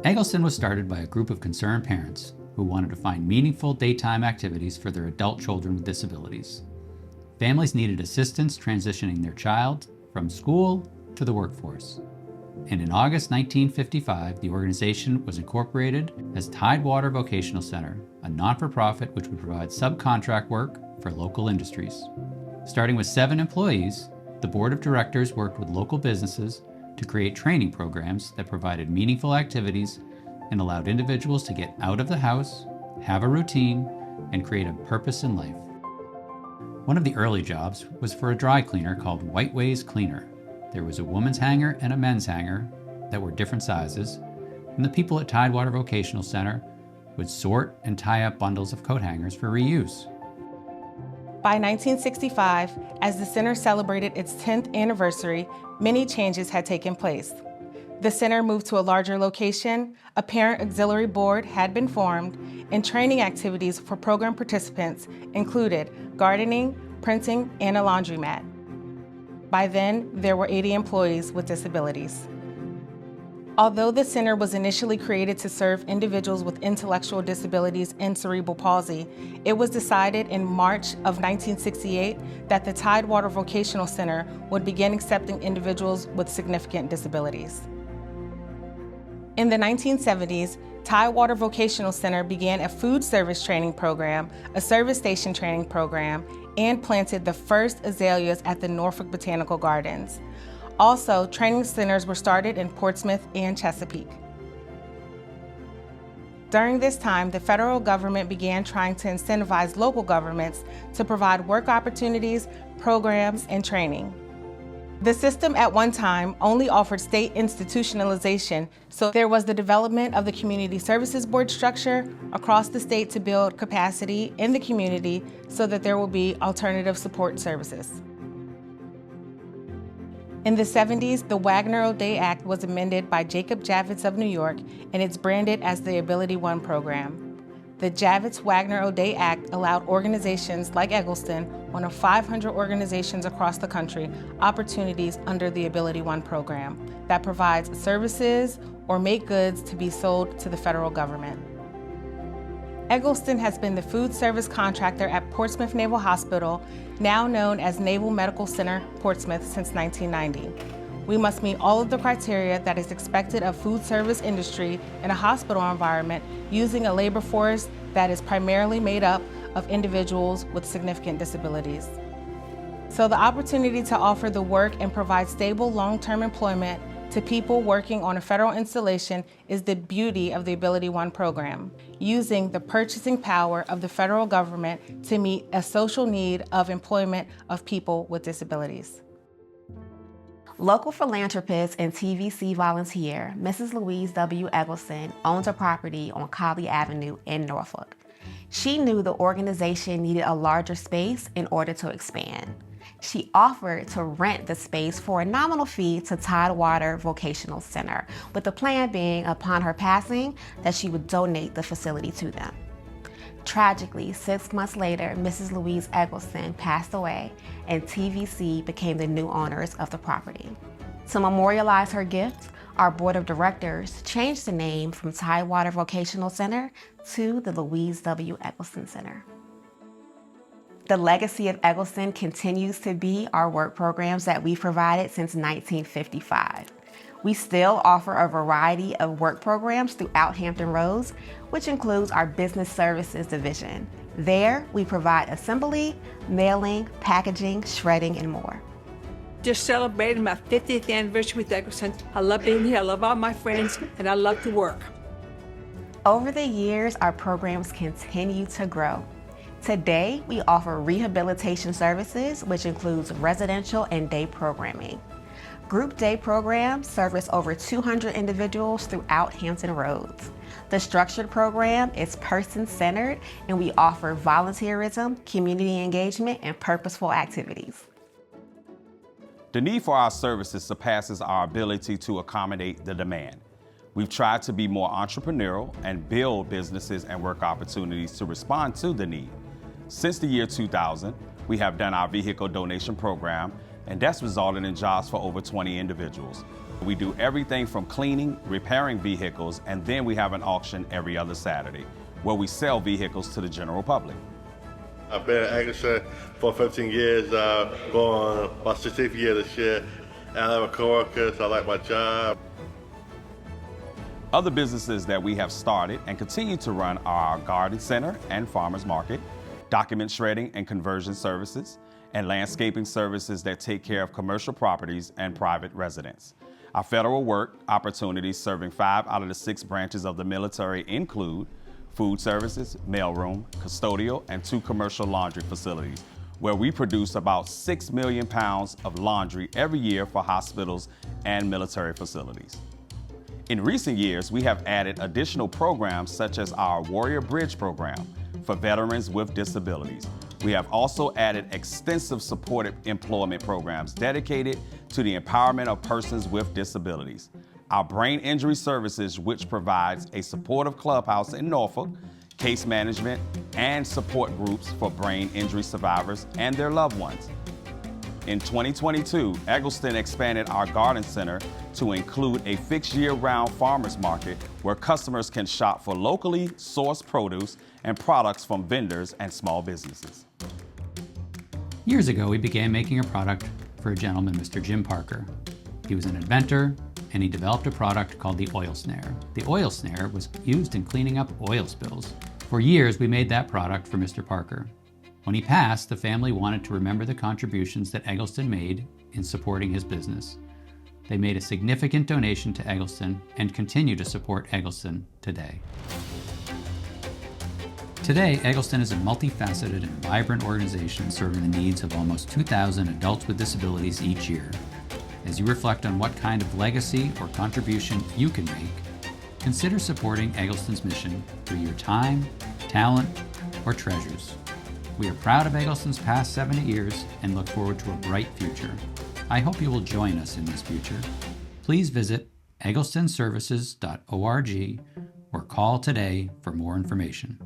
Eggleston was started by a group of concerned parents who wanted to find meaningful daytime activities for their adult children with disabilities. Families needed assistance transitioning their child from school to the workforce. And in August 1955, the organization was incorporated as Tidewater Vocational Center, a non-for-profit which would provide subcontract work for local industries. Starting with 7 employees, the board of directors worked with local businesses to create training programs that provided meaningful activities and allowed individuals to get out of the house, have a routine, and create a purpose in life. One of the early jobs was for a dry cleaner called Whiteways Cleaner. There was a woman's hanger and a men's hanger that were different sizes, and the people at Tidewater Vocational Center would sort and tie up bundles of coat hangers for reuse. By 1965, as the center celebrated its 10th anniversary, many changes had taken place. The center moved to a larger location, a parent auxiliary board had been formed, and training activities for program participants included gardening, printing, and a laundromat. By then, there were 80 employees with disabilities. Although the center was initially created to serve individuals with intellectual disabilities and cerebral palsy, it was decided in March of 1968 that the Tidewater Vocational Center would begin accepting individuals with significant disabilities. In the 1970s, Tidewater Vocational Center began a food service training program, a service station training program, and planted the first azaleas at the Norfolk Botanical Gardens. Also, training centers were started in Portsmouth and Chesapeake. During this time, the federal government began trying to incentivize local governments to provide work opportunities, programs, and training. The system at one time only offered state institutionalization, so there was the development of the Community Services Board structure across the state to build capacity in the community so that there will be alternative support services. In the 70s, the Wagner O'Day Act was amended by Jacob Javits of New York, and it's branded as the Ability One program. The Javits-Wagner O'Day Act allowed organizations like Eggleston, one of 500 organizations across the country, opportunities under the Ability One program that provides services or make goods to be sold to the federal government. Eggleston has been the food service contractor at Portsmouth Naval Hospital, now known as Naval Medical Center, Portsmouth, since 1990. We must meet all of the criteria that is expected of food service industry in a hospital environment using a labor force that is primarily made up of individuals with significant disabilities. So the opportunity to offer the work and provide stable long-term employment to people working on a federal installation is the beauty of the Ability One program, using the purchasing power of the federal government to meet a social need of employment of people with disabilities. Local philanthropist and TVC volunteer, Mrs. Louise W. Eggleston owns a property on Colley Avenue in Norfolk. She knew the organization needed a larger space in order to expand. She offered to rent the space for a nominal fee to Tidewater Vocational Center, with the plan being, upon her passing, that she would donate the facility to them. Tragically, 6 months later, Mrs. Louise Eggleston passed away, and TVC became the new owners of the property. To memorialize her gift, our board of directors changed the name from Tidewater Vocational Center to the Louise W. Eggleston Center. The legacy of Eggleston continues to be our work programs that we've provided since 1955. We still offer a variety of work programs throughout Hampton Roads, which includes our Business Services Division. There, we provide assembly, mailing, packaging, shredding, and more. Just celebrating my 50th anniversary with Eggleston. I love being here, I love all my friends, and I love to work. Over the years, our programs continue to grow. Today, we offer rehabilitation services, which includes residential and day programming. Group day programs service over 200 individuals throughout Hampton Roads. The structured program is person-centered, and we offer volunteerism, community engagement, and purposeful activities. The need for our services surpasses our ability to accommodate the demand. We've tried to be more entrepreneurial and build businesses and work opportunities to respond to the need. Since the year 2000, we have done our vehicle donation program and that's resulted in jobs for over 20 individuals. We do everything from cleaning, repairing vehicles, and then we have an auction every other Saturday where we sell vehicles to the general public. I've been at Eggleston for 15 years, going on my 16th year this year. And I have a coworker, so I like my job. Other businesses that we have started and continue to run are our garden center and farmers market, document shredding and conversion services, and landscaping services that take care of commercial properties and private residents. Our federal work opportunities serving 5 out of the 6 branches of the military include food services, mailroom, custodial, and 2 commercial laundry facilities, where we produce about 6 million pounds of laundry every year for hospitals and military facilities. In recent years, we have added additional programs such as our Warrior Bridge program for veterans with disabilities. We have also added extensive supportive employment programs dedicated to the empowerment of persons with disabilities. Our Brain Injury Services, which provides a supportive clubhouse in Norfolk, case management, and support groups for brain injury survivors and their loved ones. In 2022, Eggleston expanded our garden center to include a fixed year-round farmers market where customers can shop for locally sourced produce and products from vendors and small businesses. Years ago, we began making a product for a gentleman, Mr. Jim Parker. He was an inventor, and he developed a product called the oil snare. The oil snare was used in cleaning up oil spills. For years, we made that product for Mr. Parker. When he passed, the family wanted to remember the contributions that Eggleston made in supporting his business. They made a significant donation to Eggleston and continue to support Eggleston today. Today, Eggleston is a multifaceted and vibrant organization serving the needs of almost 2,000 adults with disabilities each year. As you reflect on what kind of legacy or contribution you can make, consider supporting Eggleston's mission through your time, talent, or treasures. We are proud of Eggleston's past 70 years and look forward to a bright future. I hope you will join us in this future. Please visit egglestonservices.org or call today for more information.